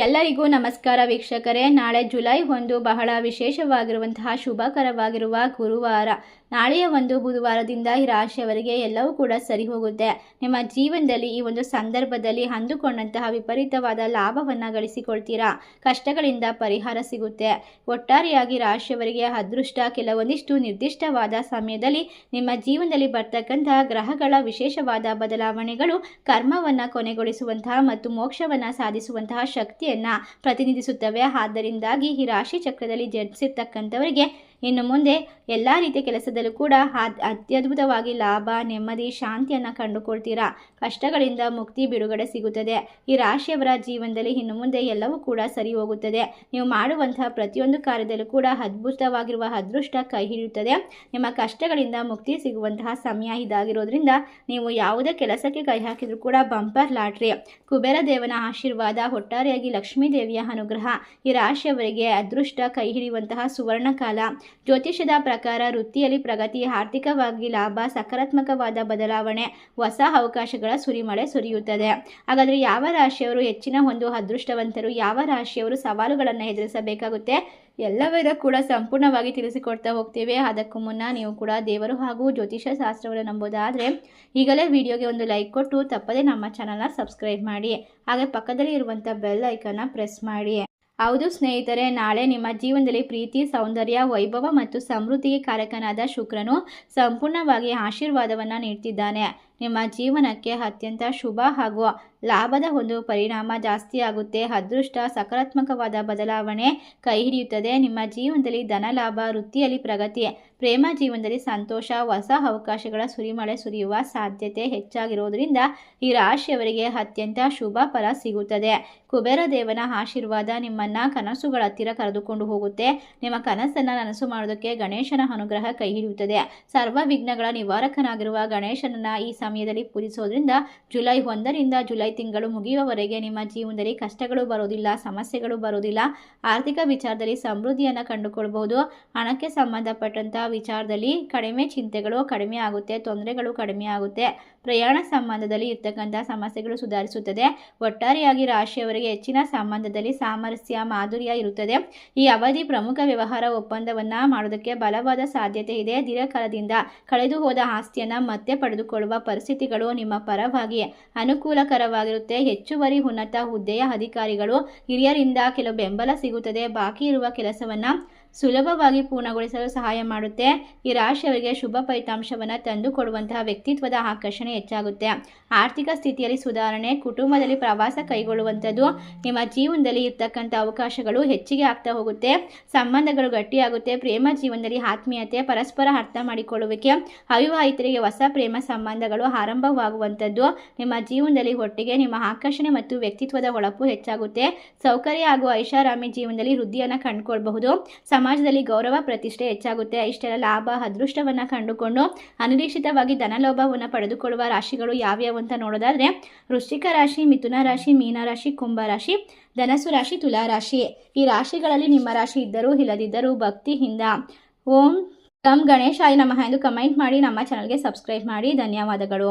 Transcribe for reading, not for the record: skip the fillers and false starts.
ಎಲ್ಲರಿಗೂ ನಮಸ್ಕಾರ ವೀಕ್ಷಕರೇ. ನಾಳೆ ಜುಲೈ 1 ಬಹಳ ವಿಶೇಷವಾಗಿರುವಂತಹ ಶುಭಕರವಾಗಿರುವ ಗುರುವಾರ. ನಾಳೆಯ ಒಂದು ಬುಧವಾರದಿಂದ ಈ ರಾಶಿಯವರಿಗೆ ಎಲ್ಲವೂ ಕೂಡ ಸರಿ ಹೋಗುತ್ತೆ. ನಿಮ್ಮ ಜೀವನದಲ್ಲಿ ಈ ಒಂದು ಸಂದರ್ಭದಲ್ಲಿ ಅಂದುಕೊಂಡಂತಹ ವಿಪರೀತವಾದ ಲಾಭವನ್ನು ಗಳಿಸಿಕೊಳ್ತೀರಾ. ಕಷ್ಟಗಳಿಂದ ಪರಿಹಾರ ಸಿಗುತ್ತೆ. ಒಟ್ಟಾರೆಯಾಗಿ ರಾಶಿಯವರಿಗೆ ಅದೃಷ್ಟ ಕೆಲವೊಂದಿಷ್ಟು ನಿರ್ದಿಷ್ಟವಾದ ಸಮಯದಲ್ಲಿ ನಿಮ್ಮ ಜೀವನದಲ್ಲಿ ಬರ್ತಕ್ಕಂತಹ ಗ್ರಹಗಳ ವಿಶೇಷವಾದ ಬದಲಾವಣೆಗಳು ಕರ್ಮವನ್ನು ಕೊನೆಗೊಳಿಸುವಂತಹ ಮತ್ತು ಮೋಕ್ಷವನ್ನು ಸಾಧಿಸುವಂತಹ ಶಕ್ತಿಯನ್ನು ಪ್ರತಿನಿಧಿಸುತ್ತವೆ. ಆದ್ದರಿಂದಾಗಿ ಈ ರಾಶಿ ಚಕ್ರದಲ್ಲಿ ಜನಿಸಿರ್ತಕ್ಕಂಥವರಿಗೆ ಇನ್ನು ಮುಂದೆ ಎಲ್ಲ ರೀತಿಯ ಕೆಲಸದಲ್ಲೂ ಕೂಡ ಅತ್ಯದ್ಭುತವಾಗಿ ಲಾಭ, ನೆಮ್ಮದಿ, ಶಾಂತಿಯನ್ನು ಕಂಡುಕೊಳ್ತೀರಾ. ಕಷ್ಟಗಳಿಂದ ಮುಕ್ತಿ, ಬಿಡುಗಡೆ ಸಿಗುತ್ತದೆ. ಈ ರಾಶಿಯವರ ಜೀವನದಲ್ಲಿ ಇನ್ನು ಮುಂದೆ ಎಲ್ಲವೂ ಕೂಡ ಸರಿ ಹೋಗುತ್ತದೆ. ನೀವು ಮಾಡುವಂತಹ ಪ್ರತಿಯೊಂದು ಕಾರ್ಯದಲ್ಲೂ ಕೂಡ ಅದ್ಭುತವಾಗಿರುವ ಅದೃಷ್ಟ ಕೈ ಹಿಡಿಯುತ್ತದೆ. ನಿಮ್ಮ ಕಷ್ಟಗಳಿಂದ ಮುಕ್ತಿ ಸಿಗುವಂತಹ ಸಮಯ ಇದಾಗಿರೋದ್ರಿಂದ ನೀವು ಯಾವುದೇ ಕೆಲಸಕ್ಕೆ ಕೈ ಹಾಕಿದರೂ ಕೂಡ ಬಂಪರ್ ಲಾಟ್ರಿ. ಕುಬೇರ ದೇವನ ಆಶೀರ್ವಾದ, ಒಟ್ಟಾರೆಯಾಗಿ ಲಕ್ಷ್ಮೀ ದೇವಿಯ ಅನುಗ್ರಹ ಈ ರಾಶಿಯವರಿಗೆ ಅದೃಷ್ಟ ಕೈ ಹಿಡಿಯುವಂತಹ ಸುವರ್ಣ ಕಾಲ. ಜ್ಯೋತಿಷ್ಯದ ಪ್ರಕಾರ ವೃತ್ತಿಯಲ್ಲಿ ಪ್ರಗತಿ, ಆರ್ಥಿಕವಾಗಿ ಲಾಭ, ಸಕಾರಾತ್ಮಕವಾದ ಬದಲಾವಣೆ, ಹೊಸ ಅವಕಾಶಗಳ ಸುರಿಮಳೆ ಸುರಿಯುತ್ತದೆ. ಹಾಗಾದರೆ ಯಾವ ರಾಶಿಯವರು ಹೆಚ್ಚಿನ ಒಂದು ಅದೃಷ್ಟವಂತರು, ಯಾವ ರಾಶಿಯವರು ಸವಾಲುಗಳನ್ನು ಎದುರಿಸಬೇಕಾಗುತ್ತೆ ಎಲ್ಲವೂ ಕೂಡ ಸಂಪೂರ್ಣವಾಗಿ ತಿಳಿಸಿಕೊಡ್ತಾ ಹೋಗ್ತೇವೆ. ಅದಕ್ಕೂ ಮುನ್ನ ನೀವು ಕೂಡ ದೇವರು ಹಾಗೂ ಜ್ಯೋತಿಷ್ಯ ಶಾಸ್ತ್ರವನ್ನು ನಂಬೋದಾದರೆ ಈಗಲೇ ವಿಡಿಯೋಗೆ ಒಂದು ಲೈಕ್ ಕೊಟ್ಟು ತಪ್ಪದೇ ನಮ್ಮ ಚಾನಲ್ನ ಸಬ್ಸ್ಕ್ರೈಬ್ ಮಾಡಿ. ಹಾಗೆ ಪಕ್ಕದಲ್ಲಿ ಇರುವಂಥ ಬೆಲ್ ಐಕನ್ನ ಪ್ರೆಸ್ ಮಾಡಿ. ಹೌದು ಸ್ನೇಹಿತರೆ, ನಾಳೆ ನಿಮ್ಮ ಜೀವನದಲ್ಲಿ ಪ್ರೀತಿ, ಸೌಂದರ್ಯ, ವೈಭವ ಮತ್ತು ಸಮೃದ್ಧಿಗೆ ಕಾರಕನಾದ ಶುಕ್ರನು ಸಂಪೂರ್ಣವಾಗಿ ಆಶೀರ್ವಾದವನ್ನು ನೀಡ್ತಿದ್ದಾನೆ. ನಿಮ್ಮ ಜೀವನಕ್ಕೆ ಅತ್ಯಂತ ಶುಭ ಹಾಗೂ ಲಾಭದ ಒಂದು ಪರಿಣಾಮ ಜಾಸ್ತಿ ಆಗುತ್ತೆ. ಅದೃಷ್ಟ, ಸಕಾರಾತ್ಮಕವಾದ ಬದಲಾವಣೆ ಕೈ ಹಿಡಿಯುತ್ತದೆ. ನಿಮ್ಮ ಜೀವನದಲ್ಲಿ ಧನ ಲಾಭ, ವೃತ್ತಿಯಲ್ಲಿ ಪ್ರಗತಿ, ಪ್ರೇಮ ಜೀವನದಲ್ಲಿ ಸಂತೋಷ, ಹೊಸ ಅವಕಾಶಗಳ ಸುರಿಮಳೆ ಸುರಿಯುವ ಸಾಧ್ಯತೆ ಹೆಚ್ಚಾಗಿರೋದ್ರಿಂದ ಈ ರಾಶಿಯವರಿಗೆ ಅತ್ಯಂತ ಶುಭ ಫಲ ಸಿಗುತ್ತದೆ. ಕುಬೇರ ದೇವನ ಆಶೀರ್ವಾದ ನಿಮ್ಮನ್ನ ಕನಸುಗಳ ಹತ್ತಿರ ಕರೆದುಕೊಂಡು ಹೋಗುತ್ತೆ. ನಿಮ್ಮ ಕನಸನ್ನು ನನಸು ಮಾಡೋದಕ್ಕೆ ಗಣೇಶನ ಅನುಗ್ರಹ ಕೈ ಹಿಡಿಯುತ್ತದೆ. ಸರ್ವ ವಿಘ್ನಗಳ ನಿವಾರಕನಾಗಿರುವ ಗಣೇಶನನ್ನ ಈ ಸಮಯದಲ್ಲಿ ಪೂಜಿಸೋದ್ರಿಂದ ಜುಲೈ 1ರಿಂದ ಜುಲೈ ತಿಂಗಳು ಮುಗಿಯುವವರೆಗೆ ನಿಮ್ಮ ಜೀವನದಲ್ಲಿ ಕಷ್ಟಗಳು ಬರೋದಿಲ್ಲ, ಸಮಸ್ಯೆಗಳು ಬರೋದಿಲ್ಲ. ಆರ್ಥಿಕ ವಿಚಾರದಲ್ಲಿ ಸಮೃದ್ಧಿಯನ್ನು ಕಂಡುಕೊಳ್ಬಹುದು. ಹಣಕ್ಕೆ ಸಂಬಂಧಪಟ್ಟಂತಹ ವಿಚಾರದಲ್ಲಿ ಕಡಿಮೆ ಚಿಂತೆಗಳು ಕಡಿಮೆ ಆಗುತ್ತೆ, ತೊಂದರೆಗಳು ಕಡಿಮೆ ಆಗುತ್ತೆ. ಪ್ರಯಾಣ ಸಂಬಂಧದಲ್ಲಿ ಇರ್ತಕ್ಕಂಥ ಸಮಸ್ಯೆಗಳು ಸುಧಾರಿಸುತ್ತದೆ. ಒಟ್ಟಾರೆಯಾಗಿ ರಾಶಿಯವರಿಗೆ ಹೆಚ್ಚಿನ ಸಂಬಂಧದಲ್ಲಿ ಸಾಮರಸ್ಯ, ಮಾಧುರ್ಯ ಇರುತ್ತದೆ. ಈ ಅವಧಿ ಪ್ರಮುಖ ವ್ಯವಹಾರ ಒಪ್ಪಂದವನ್ನು ಮಾಡೋದಕ್ಕೆ ಬಲವಾದ ಸಾಧ್ಯತೆ ಇದೆ. ದೀರ್ಘಕಾಲದಿಂದ ಕಳೆದು ಹೋದ ಆಸ್ತಿಯನ್ನು ಮತ್ತೆ ಪಡೆದುಕೊಳ್ಳುವ ಪರಿಸ್ಥಿತಿಗಳು ನಿಮ್ಮ ಪರವಾಗಿ ಅನುಕೂಲಕರವಾಗಿರುತ್ತೆ. ಹೆಚ್ಚುವರಿ ಉನ್ನತ ಹುದ್ದೆಯ ಅಧಿಕಾರಿಗಳು, ಹಿರಿಯರಿಂದ ಕೆಲವು ಬೆಂಬಲ ಸಿಗುತ್ತದೆ. ಬಾಕಿ ಇರುವ ಕೆಲಸವನ್ನು ಸುಲಭವಾಗಿ ಪೂರ್ಣಗೊಳಿಸಲು ಸಹಾಯ ಮಾಡುತ್ತೆ. ಈ ರಾಶಿಯವರಿಗೆ ಶುಭ ಫಲಿತಾಂಶವನ್ನು ತಂದು ಕೊಡುವಂತಹ ವ್ಯಕ್ತಿತ್ವದ ಆಕರ್ಷಣೆ ಹೆಚ್ಚಾಗುತ್ತೆ. ಆರ್ಥಿಕ ಸ್ಥಿತಿಯಲ್ಲಿ ಸುಧಾರಣೆ, ಕುಟುಂಬದಲ್ಲಿ ಪ್ರವಾಸ ಕೈಗೊಳ್ಳುವಂಥದ್ದು, ನಿಮ್ಮ ಜೀವನದಲ್ಲಿ ಇರ್ತಕ್ಕಂಥ ಅವಕಾಶಗಳು ಹೆಚ್ಚಿಗೆ ಆಗ್ತಾ ಹೋಗುತ್ತೆ. ಸಂಬಂಧಗಳು ಗಟ್ಟಿಯಾಗುತ್ತೆ. ಪ್ರೇಮ ಜೀವನದಲ್ಲಿ ಆತ್ಮೀಯತೆ, ಪರಸ್ಪರ ಅರ್ಥ ಮಾಡಿಕೊಳ್ಳುವಿಕೆ, ಅವಿವಾಹಿತರಿಗೆ ಹೊಸ ಪ್ರೇಮ ಸಂಬಂಧಗಳು ಆರಂಭವಾಗುವಂಥದ್ದು. ನಿಮ್ಮ ಜೀವನದಲ್ಲಿ ಒಟ್ಟಿಗೆ ನಿಮ್ಮ ಆಕರ್ಷಣೆ ಮತ್ತು ವ್ಯಕ್ತಿತ್ವದ ಹೊಳಪು ಹೆಚ್ಚಾಗುತ್ತೆ. ಸೌಕರ್ಯ ಹಾಗೂ ಐಷಾರಾಮಿ ಜೀವನದಲ್ಲಿ ವೃದ್ಧಿಯನ್ನು ಕಂಡುಕೊಳ್ಬಹುದು. ಸಮಾಜದಲ್ಲಿ ಗೌರವ, ಪ್ರತಿಷ್ಠೆ ಹೆಚ್ಚಾಗುತ್ತೆ. ಇಷ್ಟೆಲ್ಲ ಲಾಭ, ಅದೃಷ್ಟವನ್ನು ಕಂಡುಕೊಂಡು ಅನಿರೀಕ್ಷಿತವಾಗಿ ಧನಲಾಭವನ್ನು ಪಡೆದುಕೊಳ್ಳುವ ರಾಶಿಗಳು ಯಾವ್ಯಾವು ಅಂತ ನೋಡೋದಾದ್ರೆ ವೃಶ್ಚಿಕ ರಾಶಿ, ಮಿಥುನ ರಾಶಿ, ಮೀನ ರಾಶಿ, ಕುಂಭ ರಾಶಿ, ಧನಸ್ಸು ರಾಶಿ, ತುಲಾ ರಾಶಿ. ಈ ರಾಶಿಗಳಲ್ಲಿ ನಿಮ್ಮ ರಾಶಿ ಇದ್ದರೂ ಇಲ್ಲದಿದ್ದರೂ ಭಕ್ತಿಯಿಂದ ಓಂ ಗಣೇಶಾಯ ನಮಃ ಎಂದು ಕಮೆಂಟ್ ಮಾಡಿ ನಮ್ಮ ಚಾನಲ್ಗೆ ಸಬ್ಸ್ಕ್ರೈಬ್ ಮಾಡಿ. ಧನ್ಯವಾದಗಳು.